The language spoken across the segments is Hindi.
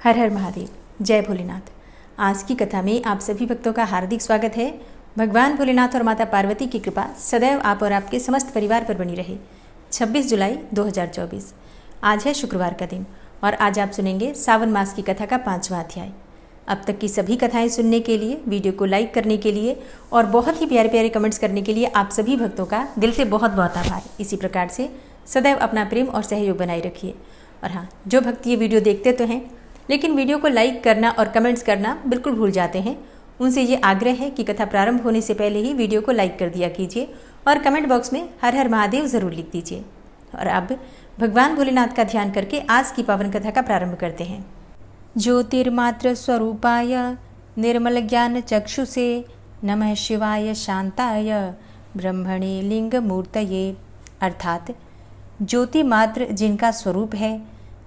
हर हर महादेव, जय भोलेनाथ। आज की कथा में आप सभी भक्तों का हार्दिक स्वागत है। भगवान भोलेनाथ और माता पार्वती की कृपा सदैव आप और आपके समस्त परिवार पर बनी रहे। 26 जुलाई 2024 आज है शुक्रवार का दिन और आज आप सुनेंगे सावन मास की कथा का 5वां अध्याय। अब तक की सभी कथाएं सुनने के लिए, वीडियो को लाइक करने के लिए और बहुत ही प्यारे प्यारे कमेंट्स करने के लिए आप सभी भक्तों का दिल से बहुत बहुत आभार। इसी प्रकार से सदैव अपना प्रेम और सहयोग बनाए रखिए। और हाँ, जो भक्त ये वीडियो देखते तो हैं लेकिन वीडियो को लाइक करना और कमेंट्स करना बिल्कुल भूल जाते हैं, उनसे ये आग्रह है कि कथा प्रारंभ होने से पहले ही वीडियो को लाइक कर दिया कीजिए और कमेंट बॉक्स में हर हर महादेव ज़रूर लिख दीजिए। और अब भगवान भोलेनाथ का ध्यान करके आज की पावन कथा का प्रारंभ करते हैं। ज्योतिर्मात्र स्वरूपाय निर्मल ज्ञान चक्षुषे नमः शिवाय शांताय ब्रह्मणे लिंग मूर्तये। अर्थात ज्योति मात्र जिनका स्वरूप है,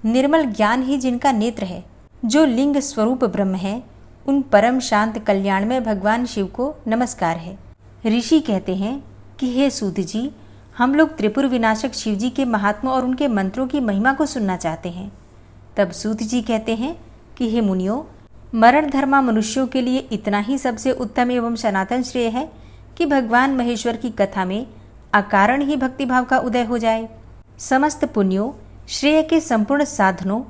निर्मल ज्ञान ही जिनका नेत्र है, जो लिंग स्वरूप ब्रह्म है, उन परम शांत कल्याणमय भगवान शिव को नमस्कार है। ऋषि कहते हैं कि हे सूत जी, हम लोग त्रिपुर विनाशक शिव जी के महात्मा और उनके मंत्रों की महिमा को सुनना चाहते हैं। तब सूत जी कहते हैं कि हे मुनियों, मरण धर्मा मनुष्यों के लिए इतना ही सबसे उत्तम एवं सनातन श्रेय है कि भगवान महेश्वर की कथा में अकारण ही भक्तिभाव का उदय हो जाए। समस्त पुण्यों, श्रेय के संपूर्ण साधनों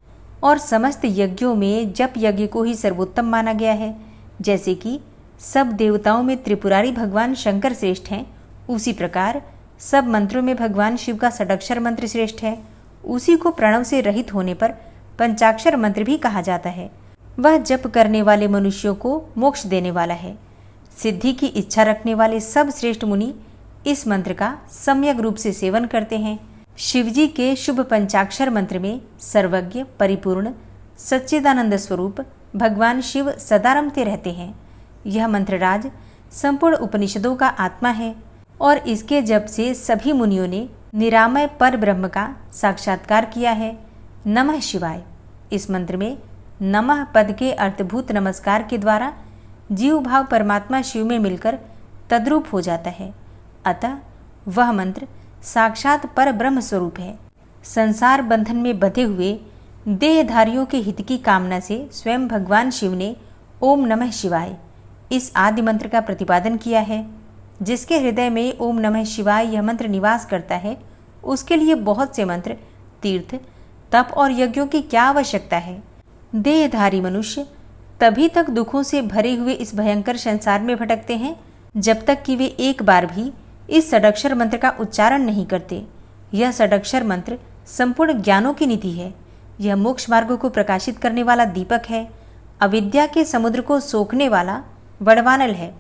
और समस्त यज्ञों में जप यज्ञ को ही सर्वोत्तम माना गया है। जैसे कि सब देवताओं में त्रिपुरारी भगवान शंकर श्रेष्ठ हैं, उसी प्रकार सब मंत्रों में भगवान शिव का षडक्षर मंत्र श्रेष्ठ है। उसी को प्रणव से रहित होने पर पंचाक्षर मंत्र भी कहा जाता है। वह जप करने वाले मनुष्यों को मोक्ष देने वाला है। सिद्धि की इच्छा रखने वाले सब श्रेष्ठ मुनि इस मंत्र का सम्यक रूप से सेवन करते हैं। शिवजी के शुभ पंचाक्षर मंत्र में सर्वज्ञ, परिपूर्ण, सच्चिदानंद स्वरूप भगवान शिव सदा रमते रहते हैं। यह मंत्रराज संपूर्ण उपनिषदों का आत्मा है और इसके जप से सभी मुनियों ने निरामय पर ब्रह्म का साक्षात्कार किया है। नमः शिवाय इस मंत्र में नमः पद के अर्थभूत नमस्कार के द्वारा जीव भाव परमात्मा शिव में मिलकर तद्रूप हो जाता है। अतः वह मंत्र साक्षात पर ब्रह्म स्वरूप है। संसार बंधन में बंधे हुए देहधारियों के हित की कामना से स्वयं भगवान शिव ने ओम नमः शिवाय इस आदि मंत्र का प्रतिपादन किया है। जिसके हृदय में ओम नमः शिवाय यह मंत्र निवास करता है, उसके लिए बहुत से मंत्र, तीर्थ, तप और यज्ञों की क्या आवश्यकता है। देहधारी मनुष्य तभी तक दुखों से भरे हुए इस भयंकर संसार में भटकते हैं जब तक कि वे एक बार भी इस षडक्षर मंत्र का उच्चारण नहीं करते। यह षडक्षर मंत्र संपूर्ण ज्ञानों की निधि है। यह मोक्ष मार्गों को प्रकाशित करने वाला दीपक है, अविद्या के समुद्र को सोखने वाला वड़वानल है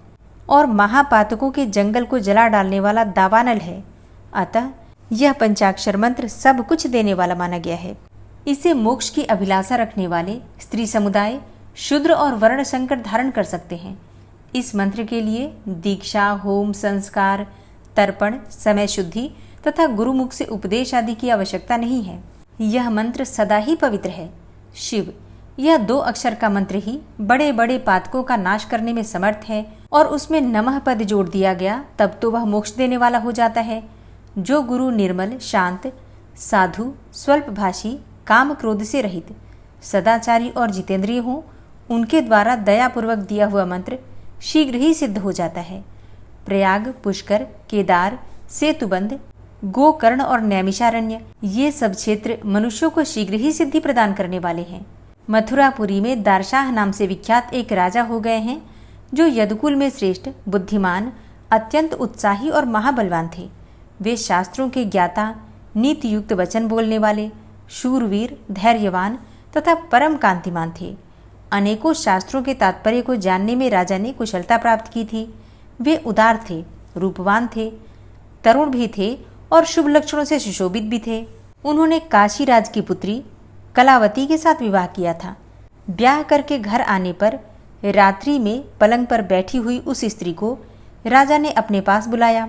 और महापातकों के जंगल को जला डालने वाला दावानल है। अतः यह पंचाक्षर मंत्र सब कुछ देने वाला माना गया है। इसे मोक्ष की अभिलाषा रखने वाले स्त्री समुदाय, शूद्र और वर्ण संकट धारण कर सकते हैं। इस मंत्र के लिए दीक्षा, होम, संस्कार, तर्पण, समय शुद्धि तथा गुरुमुख से उपदेश आदि की आवश्यकता नहीं है। यह मंत्र सदा ही पवित्र है। शिव यह 2 अक्षर का मंत्र ही बड़े बड़े पातकों का नाश करने में समर्थ है और उसमें नमः पद जोड़ दिया गया तब तो वह मोक्ष देने वाला हो जाता है। जो गुरु निर्मल, शांत, साधु, स्वल्पभाषी, काम क्रोध से रहित, सदाचारी और जितेंद्रिय हों, उनके द्वारा दयापूर्वक दिया हुआ मंत्र शीघ्र ही सिद्ध हो जाता है। प्रयाग, पुष्कर, केदार, सेतुबंध, गोकर्ण और नैमिषारण्य ये सब क्षेत्र मनुष्यों को शीघ्र ही सिद्धि प्रदान करने वाले हैं। मथुरापुरी में दारशाह नाम से विख्यात एक राजा हो गए हैं, जो यदुकुल में श्रेष्ठ, बुद्धिमान, अत्यंत उत्साही और महाबलवान थे। वे शास्त्रों के ज्ञाता, नीति युक्त वचन बोलने वाले, शूरवीर, धैर्यवान तथा परम कांतिमान थे। अनेकों शास्त्रों के तात्पर्य को जानने में राजा ने कुशलता प्राप्त की थी। वे उदार थे, रूपवान थे, तरुण भी थे और शुभ लक्षणों से सुशोभित भी थे। उन्होंने काशीराज की पुत्री कलावती के साथ विवाह किया था। ब्याह करके घर आने पर रात्रि में पलंग पर बैठी हुई उस स्त्री को राजा ने अपने पास बुलाया।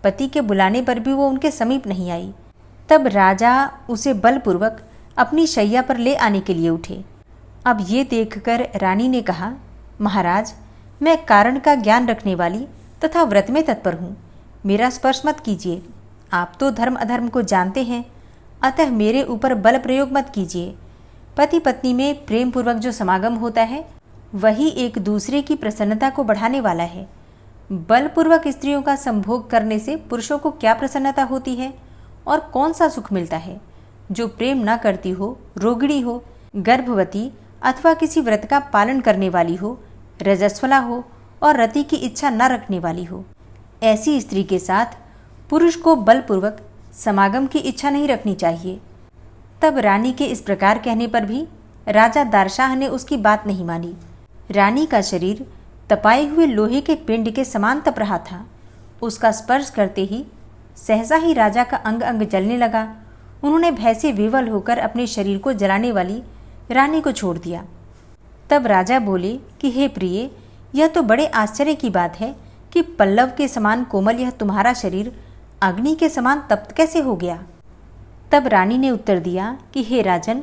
पति के बुलाने पर भी वो उनके समीप नहीं आई। तब राजा उसे बलपूर्वक अपनी शैया पर ले आने के लिए उठे। अब ये देखकर रानी ने कहा, महाराज, मैं कारण का ज्ञान रखने वाली तथा व्रत में तत्पर हूँ। मेरा स्पर्श मत कीजिए। आप तो धर्म अधर्म को जानते हैं, अतः मेरे ऊपर बल प्रयोग मत कीजिए। पति पत्नी में प्रेम पूर्वक जो समागम होता है वही एक दूसरे की प्रसन्नता को बढ़ाने वाला है। बलपूर्वक स्त्रियों का संभोग करने से पुरुषों को क्या प्रसन्नता होती है और कौन सा सुख मिलता है? जो प्रेम न करती हो, रोगिणी हो, गर्भवती अथवा किसी व्रत का पालन करने वाली हो, रजस्वला हो और रति की इच्छा न रखने वाली हो, ऐसी स्त्री के साथ पुरुष को बलपूर्वक समागम की इच्छा नहीं रखनी चाहिए। तब रानी के इस प्रकार कहने पर भी राजा दारशाह ने उसकी बात नहीं मानी। रानी का शरीर तपाए हुए लोहे के पिंड के समान तप रहा था। उसका स्पर्श करते ही सहसा ही राजा का अंग अंग जलने लगा। उन्होंने भय से विवल होकर अपने शरीर को जलाने वाली रानी को छोड़ दिया। तब राजा बोले कि हे प्रिय, यह तो बड़े आश्चर्य की बात है कि पल्लव के समान कोमल यह तुम्हारा शरीर अग्नि के समान तप्त कैसे हो गया? तब रानी ने उत्तर दिया कि हे राजन,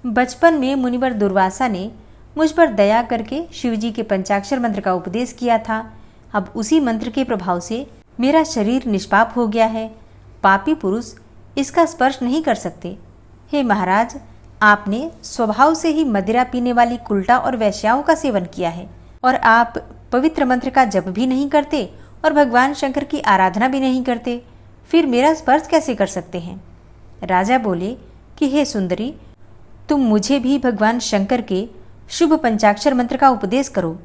बचपन में मुनिवर दुर्वासा ने मुझ पर दया करके शिवजी के पंचाक्षर मंत्र का उपदेश किया था। अब उसी मंत्र के प्रभाव से मेरा शरीर निष्पाप हो गया है। पापी पुरुष इसका स्पर्श नहीं कर सकते। हे महाराज, आपने स्वभाव से ही मदिरा पीने वाली कुल्टा और वैश्याओं का सेवन किया है और आप पवित्र मंत्र का जप भी नहीं करते और भगवान शंकर की आराधना भी नहीं करते, फिर मेरा स्पर्श कैसे कर सकते हैं? राजा बोले कि हे सुंदरी, तुम मुझे भी भगवान शंकर के शुभ पंचाक्षर मंत्र का उपदेश करो।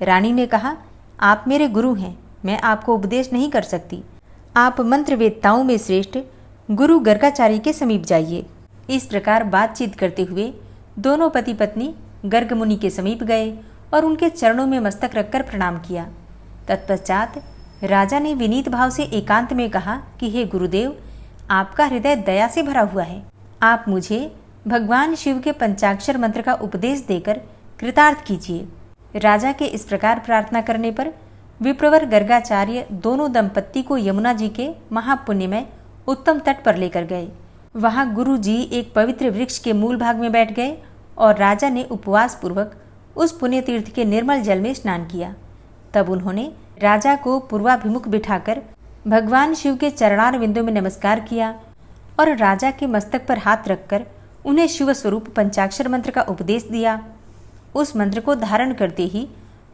रानी ने कहा, आप मेरे गुरु हैं, मैं आपको उपदेश नहीं कर सकती। आप मंत्र वेदताओं में श्रेष्ठ गुरु गर्गाचार्य के समीप जाइए। इस प्रकार बातचीत करते हुए दोनों पति पत्नी गर्ग मुनि के समीप गए और उनके चरणों में मस्तक रखकर प्रणाम किया। तत्पश्चात राजा ने विनीत भाव से एकांत में कहा कि हे गुरुदेव, आपका हृदय दया से भरा हुआ है। आप मुझे भगवान शिव के पंचाक्षर मंत्र का उपदेश देकर कृतार्थ कीजिए। राजा के इस प्रकार प्रार्थना करने पर विप्रवर गर्गाचार्य दोनों दंपत्ति को यमुना जी के महापुण्यमय उत्तम तट पर लेकर गए। वहां गुरु जी एक पवित्र वृक्ष के मूल भाग में बैठ गए और राजा ने उपवास पूर्वक उस पुण्य तीर्थ के निर्मल जल में स्नान किया। तब उन्होंने राजा को पूर्वाभिमुख बिठाकर भगवान शिव के चरणार विंदों में नमस्कार किया और राजा के मस्तक पर हाथ रखकर उन्हें शिव स्वरूप पंचाक्षर मंत्र का उपदेश दिया। उस मंत्र को धारण करते ही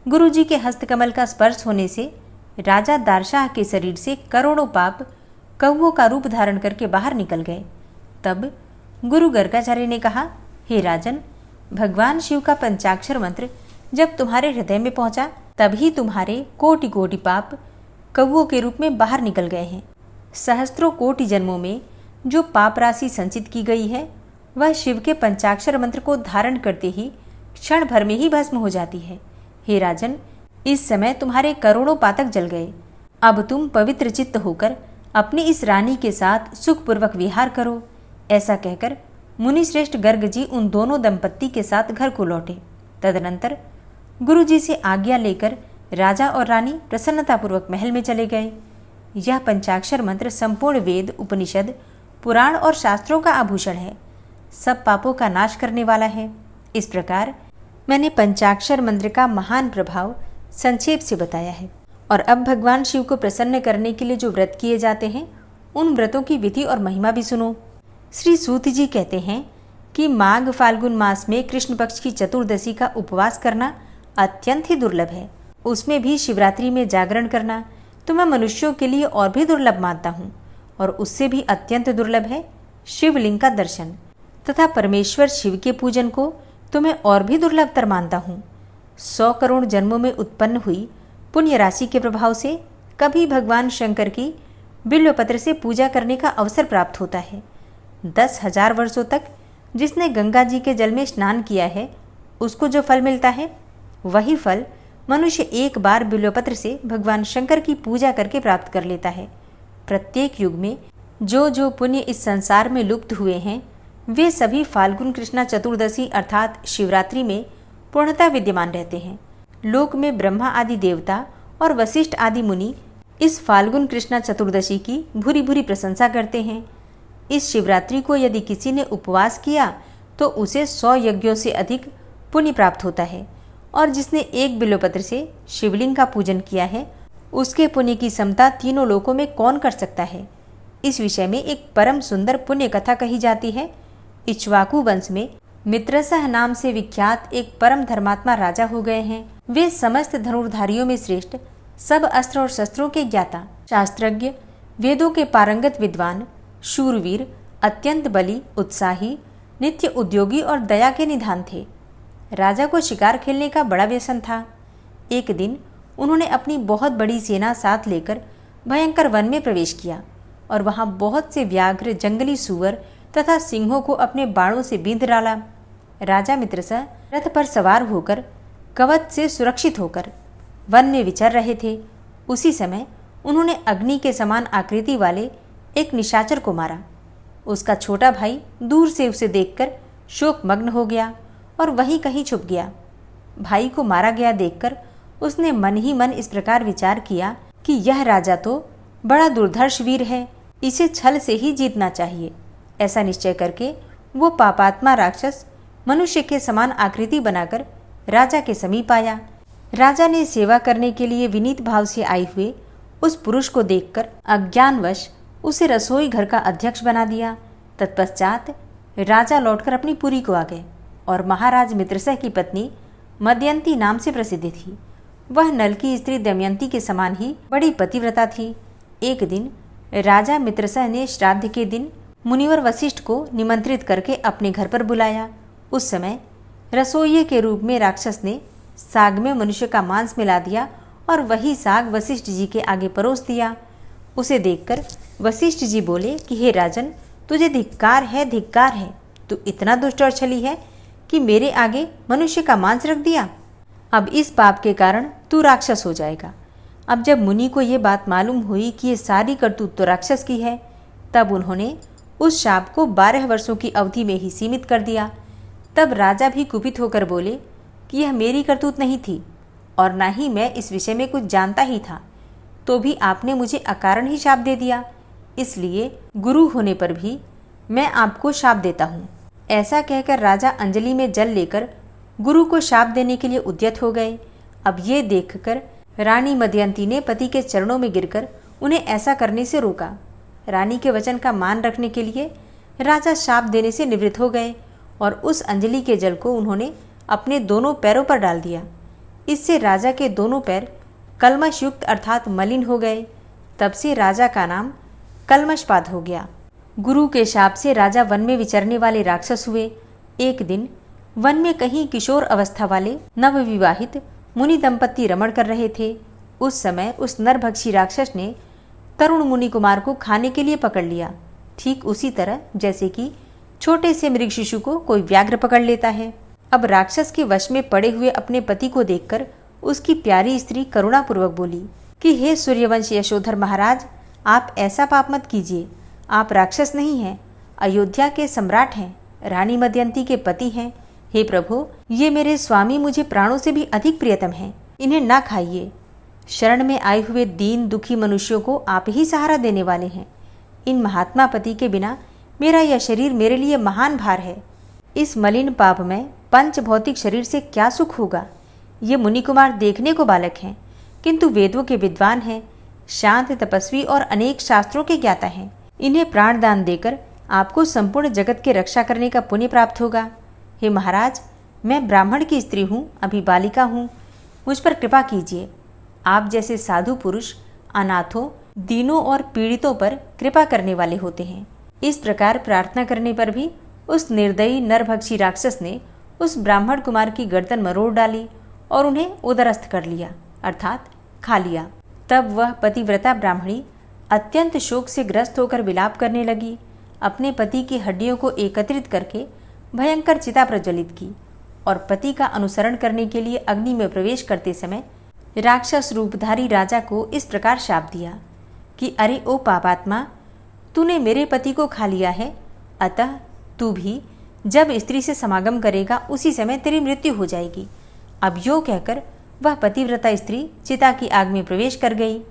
गुरु जी के हस्तकमल का स्पर्श होने से राजा दारशाह के शरीर से करोड़ों पाप कौवों का रूप धारण करके बाहर निकल गए। तब गुरु गर्गाचार्य ने कहा, हे राजन, भगवान शिव का पंचाक्षर मंत्र जब तुम्हारे हृदय में पहुंचा तभी तुम्हारे कोटि कोटि पाप कौवों के रूप में बाहर निकल गए हैं। सहस्त्रों कोटि जन्मों में जो पाप राशि संचित की गई है वह शिव के पंचाक्षर मंत्र को धारण करते ही क्षण भर में ही भस्म हो जाती है। हे राजन, इस समय तुम्हारे करोड़ों पातक जल गए। अब तुम पवित्र चित्त होकर अपनी इस रानी के साथ सुखपूर्वक विहार करो। ऐसा कहकर मुनिश्रेष्ठ गर्ग जी उन दोनों दंपत्ति के साथ घर को लौटे। तदनंतर गुरु जी से आज्ञा लेकर राजा और रानी प्रसन्नतापूर्वक महल में चले गए। यह पंचाक्षर मंत्र संपूर्ण वेद, उपनिषद, पुराण और शास्त्रों का आभूषण है, सब पापों का नाश करने वाला है। इस प्रकार मैंने पंचाक्षर मंत्र का महान प्रभाव संक्षेप से बताया है। और अब भगवान शिव को प्रसन्न करने के लिए जो व्रत किए जाते हैं उन व्रतों की विधि और महिमा भी सुनो। श्री सूत जी कहते हैं कि माघ फाल्गुन मास में कृष्ण पक्ष की चतुर्दशी का उपवास करना अत्यंत ही दुर्लभ है। उसमें भी शिवरात्रि में जागरण करना तो मैं मनुष्यों के लिए और भी दुर्लभ मानता हूँ। और उससे भी अत्यंत दुर्लभ है शिवलिंग का दर्शन तथा परमेश्वर शिव के पूजन को तो मैं और भी दुर्लभतर मानता हूँ। 100 करोड़ जन्मों में उत्पन्न हुई पुण्य राशि के प्रभाव से कभी भगवान शंकर की बिल्वपत्र से पूजा करने का अवसर प्राप्त होता है। 10,000 वर्षों तक जिसने गंगा जी के जल में स्नान किया है उसको जो फल मिलता है वही फल मनुष्य एक बार बिल्वपत्र से भगवान शंकर की पूजा करके प्राप्त कर लेता है। प्रत्येक युग में जो जो पुण्य इस संसार में लुप्त हुए हैं वे सभी फाल्गुन कृष्णा चतुर्दशी अर्थात शिवरात्रि में पूर्णतः विद्यमान रहते हैं। लोक में ब्रह्मा आदि देवता और वशिष्ठ आदि मुनि इस फाल्गुन कृष्णा चतुर्दशी की भूरी भूरी प्रशंसा करते हैं। इस शिवरात्रि को यदि किसी ने उपवास किया तो उसे 100 यज्ञों से अधिक पुण्य प्राप्त होता है और जिसने एक बिल्वपत्र से शिवलिंग का पूजन किया है उसके पुण्य की समता तीनों लोकों में कौन कर सकता है। इस विषय में एक परम सुंदर पुण्य कथा कही जाती है। इक्ष्वाकु वंश में मित्रसह नाम से विख्यात एक परम धर्मात्मा राजा हो गए हैं। वे समस्त धनुर्धारियों में श्रेष्ठ, सब अस्त्र और शस्त्रों के ज्ञाता, शास्त्रज्ञ, वेदों के पारंगत विद्वान, शूरवीर, अत्यंत बली, उत्साही, नित्य उद्योगी और दया के निधान थे। राजा को शिकार खेलने का बड़ा व्यसन था। एक दिन उन्होंने अपनी बहुत बड़ी सेना साथ लेकर भयंकर वन में प्रवेश किया और वहां बहुत से व्याघ्र, जंगली सूअर तथा सिंहों को अपने बाणों से बींध डाला। राजा मित्रसह रथ पर सवार होकर कवच से सुरक्षित होकर वन में विचर रहे थे। उसी समय उन्होंने अग्नि के समान आकृति वाले एक निशाचर को मारा। उसका छोटा भाई दूर से उसे देखकर शोकमग्न हो गया और वहीं कहीं छुप गया। भाई को मारा गया देखकर उसने मन ही मन इस प्रकार विचार किया कि यह राजा तो बड़ा दुर्धर्ष वीर है, इसे छल से ही जीतना चाहिए। ऐसा निश्चय करके वो पापात्मा राक्षस मनुष्य के समान आकृति बनाकर राजा के समीप आया। राजा ने सेवा करने के लिए विनीत भाव से आए हुए उस पुरुष को देखकर अज्ञानवश उसे रसोई घर का अध्यक्ष बना दिया। तत्पश्चात राजा लौटकर अपनी पुरी को आ गए और महाराज मित्रसह की पत्नी मदयंती नाम से प्रसिद्ध थी। वह नल की स्त्री दमयंती के समान ही बड़ी पतिव्रता थी। एक दिन राजा मित्रसह ने श्राद्ध के दिन मुनिवर वशिष्ठ को निमंत्रित करके अपने घर पर बुलाया। उस समय रसोइये के रूप में राक्षस ने साग में मनुष्य का मांस मिला दिया और वही साग वशिष्ठ जी के आगे परोस दिया। उसे देखकर वशिष्ठ जी बोले कि हे राजन, तुझे धिक्कार है, धिक्कार है। तू इतना दुष्ट और छली है कि मेरे आगे मनुष्य का मांस रख दिया। अब इस पाप के कारण तू राक्षस हो जाएगा। अब जब मुनि को ये बात मालूम हुई कि ये सारी करतूत तो राक्षस की है, तब उन्होंने उस शाप को 12 वर्षों की अवधि में ही सीमित कर दिया। तब राजा भी कुपित होकर बोले कि यह मेरी करतूत नहीं थी और ना ही मैं इस विषय में कुछ जानता ही था, तो भी आपने मुझे अकारण ही शाप दे दिया। इसलिए गुरु होने पर भी मैं आपको शाप देता हूँ। ऐसा कहकर राजा अंजलि में जल लेकर गुरु को शाप देने के लिए उद्यत हो गए। अब ये देखकर रानी मदयंती ने पति के चरणों में गिरकर उन्हें ऐसा करने से रोका। रानी के वचन का मान रखने के लिए राजा शाप देने से निवृत्त हो गए और उस अंजलि के जल को उन्होंने अपने दोनों पैरों पर डाल दिया। इससे राजा के दोनों पैर कलमशयुक्त अर्थात मलिन हो गए। तब से राजा का नाम कलमशपाद हो गया। गुरु के शाप से राजा वन में विचरने वाले राक्षस हुए। एक दिन वन में कहीं किशोर अवस्था वाले नवविवाहित मुनि दंपत्ति रमण कर रहे थे। उस समय उस नरभक्षी राक्षस ने तरुण मुनि कुमार को खाने के लिए पकड़ लिया, ठीक उसी तरह जैसे कि छोटे से मृग शिशु को कोई व्याघ्र पकड़ लेता है। अब राक्षस के वश में पड़े हुए अपने पति को देखकर उसकी प्यारी स्त्री करुणापूर्वक बोली कि हे सूर्यवंश यशोधर महाराज, आप ऐसा पाप मत कीजिए। आप राक्षस नहीं हैं, अयोध्या के सम्राट हैं, रानी मदयंती के पति हैं। हे प्रभु, ये मेरे स्वामी मुझे प्राणों से भी अधिक प्रियतम हैं, इन्हें ना खाइए। शरण में आए हुए दीन दुखी मनुष्यों को आप ही सहारा देने वाले हैं। इन महात्मा पति के बिना मेरा यह शरीर मेरे लिए महान भार है। इस मलिन पाप में पंच भौतिक शरीर से क्या सुख होगा। ये मुनि कुमार देखने को बालक हैं, किंतु वेदों के विद्वान हैं, शांत तपस्वी और अनेक शास्त्रों के ज्ञाता हैं। इन्हें प्राण दान देकर आपको संपूर्ण जगत के रक्षा करने का पुण्य प्राप्त होगा। हे महाराज, मैं ब्राह्मण की स्त्री हूँ, अभी बालिका हूँ, मुझ पर कृपा कीजिए। आप जैसे साधु पुरुष अनाथों, दीनों और पीड़ितों पर कृपा करने वाले होते हैं। इस प्रकार प्रार्थना करने पर भी उस निर्दयी नरभक्षी राक्षस ने उस ब्राह्मण कुमार की गर्दन मरोड़ डाली और उन्हें उदरस्थ कर लिया, अर्थात खा लिया। तब वह पतिव्रता ब्राह्मणी अत्यंत शोक से ग्रस्त होकर विलाप करने लगी। अपने पति की हड्डियों को एकत्रित करके भयंकर चिता प्रज्वलित की और पति का अनुसरण करने के लिए अग्नि में प्रवेश करते समय राक्षस रूपधारी राजा को इस प्रकार शाप दिया कि अरे ओ पापात्मा, तूने मेरे पति को खा लिया है, अतः तू भी जब स्त्री से समागम करेगा उसी समय तेरी मृत्यु हो जाएगी। अब यो कहकर वह पतिव्रता स्त्री चिता की आग में प्रवेश कर गई।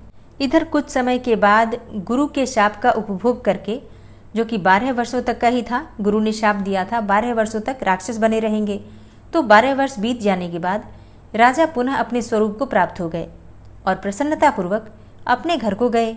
इधर कुछ समय के बाद गुरु के शाप का उपभोग करके, जो कि 12 वर्षों तक का ही था, गुरु ने शाप दिया था 12 वर्षों तक राक्षस बने रहेंगे, तो 12 वर्ष बीत जाने के बाद राजा पुनः अपने स्वरूप को प्राप्त हो गए और प्रसन्नतापूर्वक अपने घर को गए।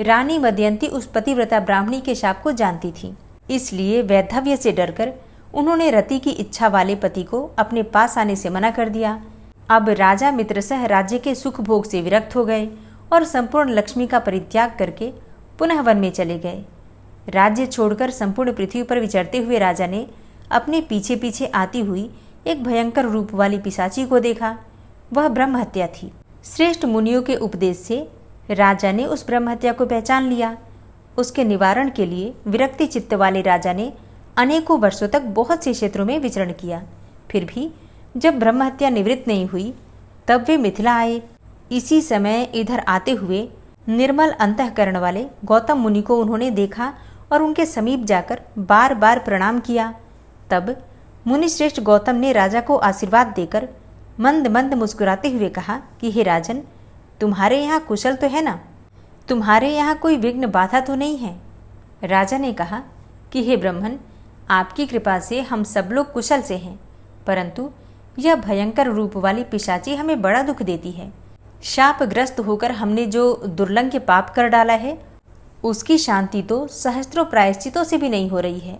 रानी मदयंती उस पतिव्रता ब्राह्मणी के शाप को जानती थी, इसलिए वैधव्य से डरकर उन्होंने रति की इच्छा वाले पति को अपने पास आने से मना कर दिया। अब राजा मित्रसह राज्य के सुख भोग से विरक्त हो गए और संपूर्ण लक्ष्मी का परित्याग करके पुनः वन में चले गए। राज्य छोड़कर संपूर्ण पृथ्वी पर विचरते हुए राजा ने अपने पीछे पीछे आती हुई एक भयंकर रूप वाली पिशाची को देखा। वह ब्रह्महत्या थी। श्रेष्ठ मुनियों के उपदेश से राजा ने उस ब्रह्महत्या को पहचान लिया। उसके निवारण के लिए विरक्ति चित्त वाले राजा ने अनेकों वर्षों तक बहुत से क्षेत्रों में विचरण किया। फिर भी जब ब्रह्महत्या निवृत्त नहीं हुई तब वे मिथिला आए। इसी समय इधर आते हुए निर्मल अंतःकरण वाले गौतम मुनि को उन्होंने देखा और उनके समीप जाकर बार बार प्रणाम किया। तब मुनिश्रेष्ठ गौतम ने राजा को आशीर्वाद देकर मंद मंद मुस्कुराते हुए कहा कि हे राजन, तुम्हारे यहाँ कुशल तो है ना? तुम्हारे यहाँ कोई विघ्न बाधा तो नहीं है? राजा ने कहा कि हे ब्रह्मन, आपकी कृपा से हम सब लोग कुशल से हैं, परंतु यह भयंकर रूप वाली पिशाची हमें बड़ा दुख देती है। शापग्रस्त होकर हमने जो दुर्लंघ्य पाप कर डाला है उसकी शांति तो सहस्त्रों प्रायश्चितों से भी नहीं हो रही है।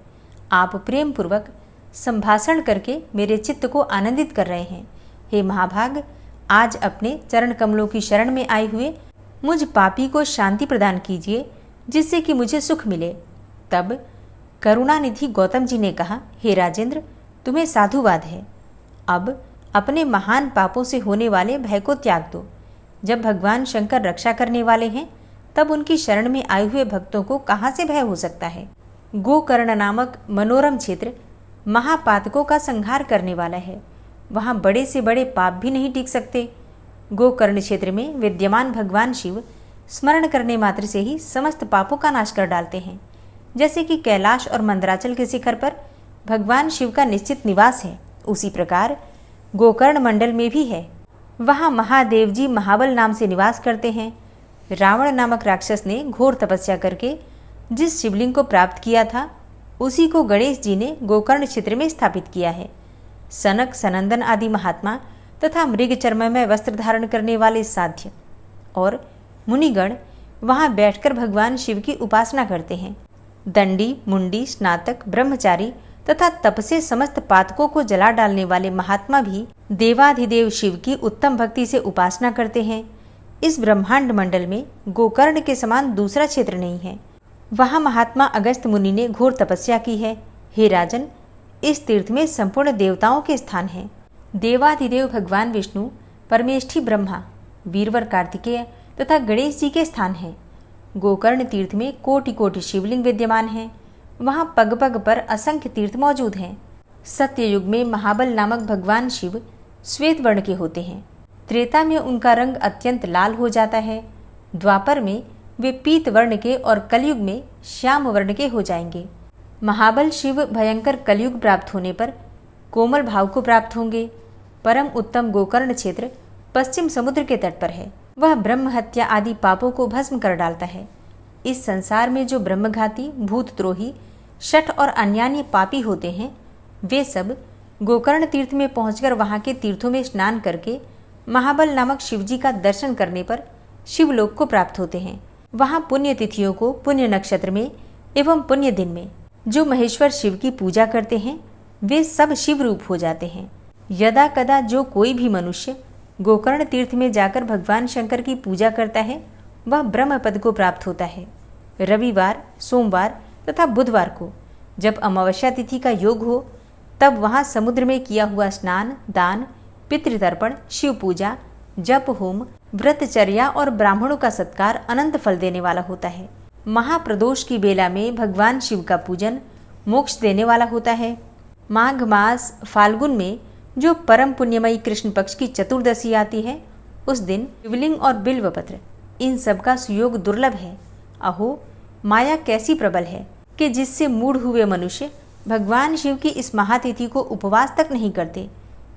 आप प्रेम पूर्वक संभाषण करके मेरे चित्त को आनंदित कर रहे हैं। हे महाभाग, आज अपने चरण कमलों की शरण में आए हुए मुझ पापी को शांति प्रदान कीजिए, जिससे कि मुझे सुख मिले। तब करुणानिधि गौतम जी ने कहा, हे राजेंद्र, तुम्हें साधुवाद है। अब अपने महान पापों से होने वाले भय को त्याग दो। जब भगवान शंकर रक्षा करने वाले हैं तब उनकी शरण में आए हुए भक्तों को कहाँ से भय हो सकता है। गोकर्ण नामक मनोरम क्षेत्र महापातकों का संहार करने वाला है। वहाँ बड़े से बड़े पाप भी नहीं टिक सकते। गोकर्ण क्षेत्र में विद्यमान भगवान शिव स्मरण करने मात्र से ही समस्त पापों का नाश कर डालते हैं। जैसे कि कैलाश और मंदराचल के शिखर पर भगवान शिव का निश्चित निवास है, उसी प्रकार गोकर्ण मंडल में भी है। वहाँ महादेव जी महाबल नाम से निवास करते हैं। रावण नामक राक्षस ने घोर तपस्या करके जिस शिवलिंग को प्राप्त किया था उसी को गणेश जी ने गोकर्ण क्षेत्र में स्थापित किया है। सनक सनंदन आदि महात्मा तथा मृग चर्ममय वस्त्र धारण करने वाले साध्य और मुनिगण वहाँ बैठकर भगवान शिव की उपासना करते हैं। दंडी, मुंडी, स्नातक, ब्रह्मचारी तथा तप से समस्त पातकों को जला डालने वाले महात्मा भी देवाधिदेव शिव की उत्तम भक्ति से उपासना करते हैं। इस ब्रह्मांड मंडल में गोकर्ण के समान दूसरा क्षेत्र नहीं है। वहाँ महात्मा अगस्त्य मुनि ने घोर तपस्या की है। हे राजन, इस तीर्थ में संपूर्ण देवताओं के स्थान हैं। देवाधिदेव भगवान विष्णु, परमेष्ठी ब्रह्मा, वीरवर कार्तिकेय तथा गणेश जी के स्थान हैं। गोकर्ण तीर्थ में कोटि कोटि शिवलिंग विद्यमान हैं। वहाँ पग पग पर असंख्य तीर्थ मौजूद हैं। सत्ययुग में महाबल नामक भगवान शिव श्वेत वर्ण के होते हैं। त्रेता में उनका रंग अत्यंत लाल हो जाता है। द्वापर में वे पीत वर्ण के और कलयुग में श्याम वर्ण के हो जाएंगे। महाबल शिव भयंकर कलयुग प्राप्त होने पर कोमल भाव को प्राप्त होंगे। परम उत्तम गोकर्ण क्षेत्र पश्चिम समुद्र के तट पर है। वह ब्रह्म हत्या आदि पापों को भस्म कर डालता है। इस संसार में जो ब्रह्मघाती, भूतद्रोही, शठ और अन्यान्य पापी होते हैं, वे सब गोकर्ण तीर्थ में पहुंचकर वहां के तीर्थों में स्नान करके महाबल नामक शिवजी का दर्शन करने पर शिवलोक को प्राप्त होते हैं। वहां पुण्य तिथियों को पुण्य नक्षत्र में एवं पुण्य दिन में जो महेश्वर शिव की पूजा करते हैं वे सब शिव रूप हो जाते हैं। यदा कदा जो कोई भी मनुष्य गोकर्ण तीर्थ में जाकर भगवान शंकर की पूजा करता है वह ब्रह्म पद को प्राप्त होता है। रविवार, सोमवार तथा बुधवार को जब अमावस्या तिथि का योग हो तब वहाँ समुद्र में किया हुआ स्नान, दान, पितृतर्पण, शिव पूजा, जप होम, व्रतचर्या और ब्राह्मणों का सत्कार अनंत फल देने वाला होता है। महाप्रदोष की बेला में भगवान शिव का पूजन मोक्ष देने वाला होता है। माघ मास फाल्गुन में जो परम पुण्यमयी कृष्ण पक्ष की चतुर्दशी आती है उस दिन शिवलिंग और बिल्वपत्र इन सब का सुयोग दुर्लभ है। अहो, माया कैसी प्रबल है कि जिससे मूढ़ हुए मनुष्य भगवान शिव की इस महातिथि को उपवास तक नहीं करते।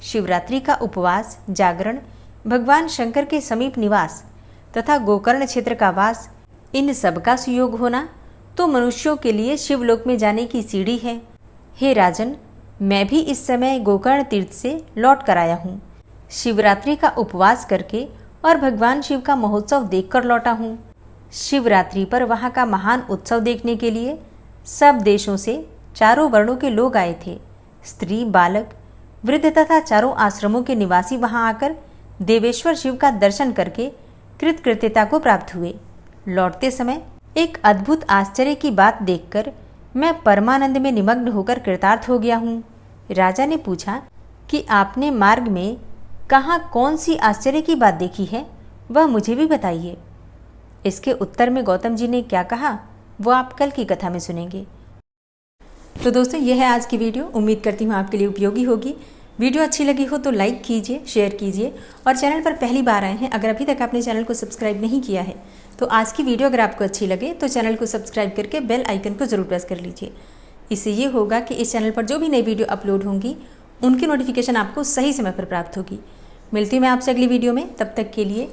शिवरात्रि का उपवास, जागरण, भगवान शंकर के समीप निवास तथा गोकर्ण क्षेत्र का वास, इन सब का सुयोग होना तो मनुष्यों के लिए शिवलोक में जाने की सीढ़ी है। हे राजन, मैं भी इस समय गोकर्ण तीर्थ से लौट कर आया हूँ। शिवरात्रि का उपवास करके और भगवान शिव का महोत्सव देखकर लौटा हूँ। शिवरात्रि पर वहाँ का महान उत्सव देखने के लिए सब देशों से चारों वर्णों के लोग आए थे। स्त्री, बालक, वृद्ध तथा चारों आश्रमों के निवासी वहां आकर देवेश्वर शिव का दर्शन करके कृतकृत्यता को प्राप्त हुए। लौटते समय एक अद्भुत आश्चर्य की बात देखकर मैं परमानंद में निमग्न होकर कृतार्थ हो गया हूँ। राजा ने पूछा कि आपने मार्ग में कहाँ कौन सी आश्चर्य की बात देखी है, वह मुझे भी बताइए। इसके उत्तर में गौतम जी ने क्या कहा वो आप कल की कथा में सुनेंगे। तो दोस्तों, यह है आज की वीडियो। उम्मीद करती हूँ आपके लिए उपयोगी होगी। वीडियो अच्छी लगी हो तो लाइक कीजिए, शेयर कीजिए और चैनल पर पहली बार आए हैं, अगर अभी तक आपने चैनल को सब्सक्राइब नहीं किया है तो आज की वीडियो अगर आपको अच्छी लगे तो चैनल को सब्सक्राइब करके बेल आइकन को ज़रूर प्रेस कर लीजिए। इससे ये होगा कि इस चैनल पर जो भी नई वीडियो अपलोड होंगी उनकी नोटिफिकेशन आपको सही समय पर प्राप्त होगी। मिलती हूँ मैं आपसे अगली वीडियो में, तब तक के लिए